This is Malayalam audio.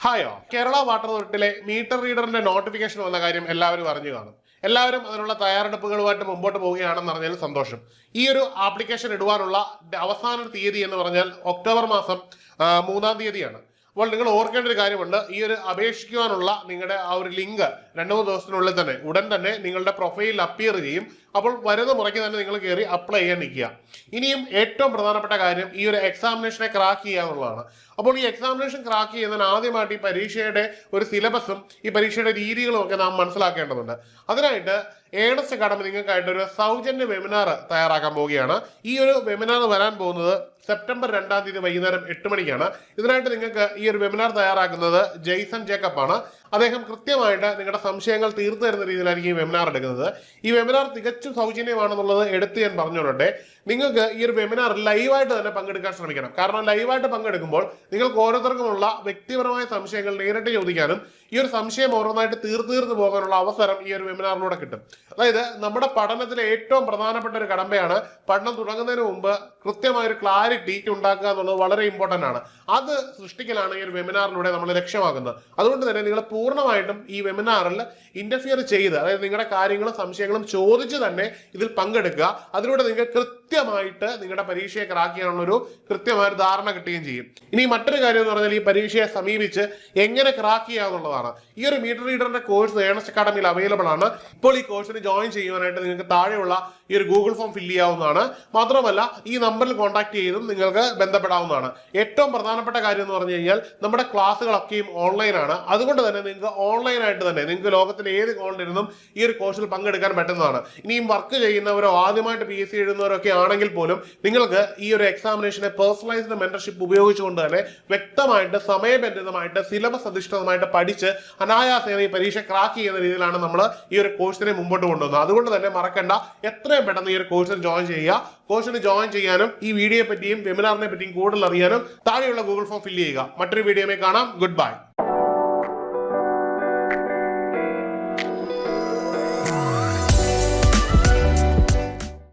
ഹായോ കേരള വാട്ടർ അതോറിറ്റിയിലെ മീറ്റർ റീഡറിന്റെ നോട്ടിഫിക്കേഷൻ വന്ന കാര്യം എല്ലാവരും അറിഞ്ഞു കാണും. എല്ലാവരും അതിനുള്ള തയ്യാറെടുപ്പുകളുമായിട്ട് മുമ്പോട്ട് പോവുകയാണെന്ന് അറിഞ്ഞാൽ സന്തോഷം. ഈ ഒരു ആപ്ലിക്കേഷൻ ഇടുവാനുള്ള അവസാന തീയതി എന്ന് പറഞ്ഞാൽ ഒക്ടോബർ മാസം 3-ാം തീയതിയാണ്. അപ്പോൾ നിങ്ങൾ ഓർക്കേണ്ട ഒരു കാര്യമുണ്ട്, ഈ ഒരു അപേക്ഷിക്കുവാനുള്ള നിങ്ങളുടെ ആ ഒരു ലിങ്ക് 2-3 ദിവസത്തിനുള്ളിൽ തന്നെ ഉടൻ തന്നെ നിങ്ങളുടെ പ്രൊഫൈലിൽ അപ്പിയർ ചെയ്യും. അപ്പോൾ വരുന്ന മുറയ്ക്ക് തന്നെ നിങ്ങൾ കയറി അപ്ലൈ ചെയ്യാൻ നിൽക്കുക. ഇനിയും ഏറ്റവും പ്രധാനപ്പെട്ട കാര്യം ഈ ഒരു എക്സാമിനേഷനെ ക്രാക്ക് ചെയ്യുക എന്നുള്ളതാണ്. അപ്പോൾ ഈ എക്സാമിനേഷൻ ക്രാക്ക് ചെയ്യുന്നതിന് ആദ്യമായിട്ട് ഈ പരീക്ഷയുടെ ഒരു സിലബസും ഈ പരീക്ഷയുടെ രീതികളും ഒക്കെ നാം മനസ്സിലാക്കേണ്ടതുണ്ട്. അതിനായിട്ട് ഏണസ്റ്റ് അക്കാഡമി നിങ്ങൾക്കായിട്ട് ഒരു സൗജന്യ വെബിനാർ തയ്യാറാക്കാൻ പോവുകയാണ്. ഈ ഒരു വെബിനാർ വരാൻ പോകുന്നത് സെപ്റ്റംബർ 2-ാം തീയതി വൈകുന്നേരം 8 മണിക്കാണ്. ഇതിനായിട്ട് നിങ്ങൾക്ക് ഈ ഒരു വെബിനാർ തയ്യാറാക്കുന്നത് ജെയ്സൺ ജേക്കബ് ആണ്. അദ്ദേഹം കൃത്യമായിട്ട് നിങ്ങളുടെ സംശയങ്ങൾ തീർത്തു തരുന്ന രീതിയിലായിരിക്കും ഈ വെബിനാർ എടുക്കുന്നത്. ഈ വെബിനാർ തികച്ചും സൗജന്യമാണെന്നുള്ളത് എടുത്ത് ഞാൻ പറഞ്ഞോട്ടെ. നിങ്ങൾക്ക് ഈ ഒരു വെബിനാർ ലൈവായിട്ട് തന്നെ പങ്കെടുക്കാൻ ശ്രമിക്കണം. കാരണം ലൈവായിട്ട് പങ്കെടുക്കുമ്പോൾ നിങ്ങൾക്ക് ഓരോരുത്തർക്കുമുള്ള വ്യക്തിപരമായ സംശയങ്ങൾ നേരിട്ട് ചോദിക്കാനും ഈ ഒരു സംശയം ഓരോന്നായിട്ട് തീർന്നു പോകാനുള്ള അവസരം ഈ ഒരു വെബിനാറിലൂടെ കിട്ടും. അതായത് നമ്മുടെ പഠനത്തിലെ ഏറ്റവും പ്രധാനപ്പെട്ട ഒരു കടമ്പയാണ് പഠനം തുടങ്ങുന്നതിന് മുമ്പ് കൃത്യമായ ഒരു ക്ലാരിറ്റി ഉണ്ടാക്കുക എന്നുള്ളത് വളരെ ഇമ്പോർട്ടന്റ് ആണ്. അത് സൃഷ്ടിക്കലാണ് ഈ ഒരു വെബിനാറിലൂടെ നമ്മൾ ലക്ഷ്യമാക്കുന്നത്. അതുകൊണ്ട് തന്നെ നിങ്ങൾ പൂർണ്ണമായിട്ടും ഈ വെബിനാറിൽ ഇന്റർഫിയർ ചെയ്ത്, അതായത് നിങ്ങളുടെ കാര്യങ്ങളും സംശയങ്ങളും ചോദിച്ച് തന്നെ ഇതിൽ പങ്കെടുക്കുക. അതിലൂടെ നിങ്ങൾക്ക് കൃത്യമായിട്ട് നിങ്ങളുടെ പരീക്ഷയെ ക്രാക്ക് ചെയ്യാനുള്ള ഒരു കൃത്യമായ ധാരണ കിട്ടുകയും ചെയ്യും. ഇനി മറ്റൊരു കാര്യം എന്ന് പറഞ്ഞാൽ ഈ പരീക്ഷയെ സമീപിച്ച് എങ്ങനെ ക്രാക്ക് ചെയ്യാന്നുള്ളതാണ്. ഈ ഒരു മീറ്റർ റീഡറിന്റെ കോഴ്സ് ഏണസ്റ്റ് അക്കാഡമിയിൽ അവൈലബിൾ ആണ്. ഇപ്പോൾ ഈ കോഴ്സിന് ജോയിൻ ചെയ്യുവാനായിട്ട് നിങ്ങൾക്ക് താഴെയുള്ള ഈ ഒരു ഗൂഗിൾ ഫോം ഫില്ല് ചെയ്യാവുന്നതാണ്. മാത്രമല്ല ഈ നമ്പറിൽ കോൺടാക്ട് ചെയ്തും നിങ്ങൾക്ക് ബന്ധപ്പെടാവുന്നതാണ്. ഏറ്റവും പ്രധാനപ്പെട്ട കാര്യം എന്ന് പറഞ്ഞു കഴിഞ്ഞാൽ നമ്മുടെ ക്ലാസ്സുകളൊക്കെയും ഓൺലൈനാണ്. അതുകൊണ്ട് തന്നെ നിങ്ങൾക്ക് ഓൺലൈനായിട്ട് തന്നെ നിങ്ങൾക്ക് ലോകത്തിലെ ഏത് കോണിലിരുന്നും ഈ ഒരു കോഴ്സിൽ പങ്കെടുക്കാൻ പറ്റുന്നതാണ്. ഇനിയും വർക്ക് ചെയ്യുന്നവരോ ആദ്യമായിട്ട് PSC എഴുതുന്നവരോ ഒക്കെ ആണെങ്കിൽ പോലും നിങ്ങൾക്ക് ഈ ഒരു എക്സാമിനേഷനെ പേഴ്സണലൈസ്ഡ് മെന്റർഷിപ്പ് ഉപയോഗിച്ചുകൊണ്ട് തന്നെ വ്യക്തമായിട്ട് സമയബന്ധിതമായിട്ട് സിലബസ് അധിഷ്ഠിതമായിട്ട് പഠിച്ച് അനായാസേന ഈ പരീക്ഷ ക്രാക്ക് ചെയ്യുന്ന രീതിയിലാണ് നമ്മൾ ഈ ഒരു കോഴ്സിനെ മുമ്പോട്ട് കൊണ്ടുവന്നത്. അതുകൊണ്ട് തന്നെ മറക്കണ്ട, എത്രയും പെട്ടെന്ന് ഈ ഒരു കോഴ്സിൽ ജോയിൻ ചെയ്യുക. കോഴ്സിന് ജോയിൻ ചെയ്യാനും ഈ വീഡിയോയെ പറ്റിയും വെബിനാറിനെ പറ്റിയും കൂടുതൽ അറിയാനും താഴെയുള്ള ഗൂഗിൾ ഫോം ഫില്ല് ചെയ്യുക. മറ്റൊരു വീഡിയോയിൽ കാണാം. Good bye.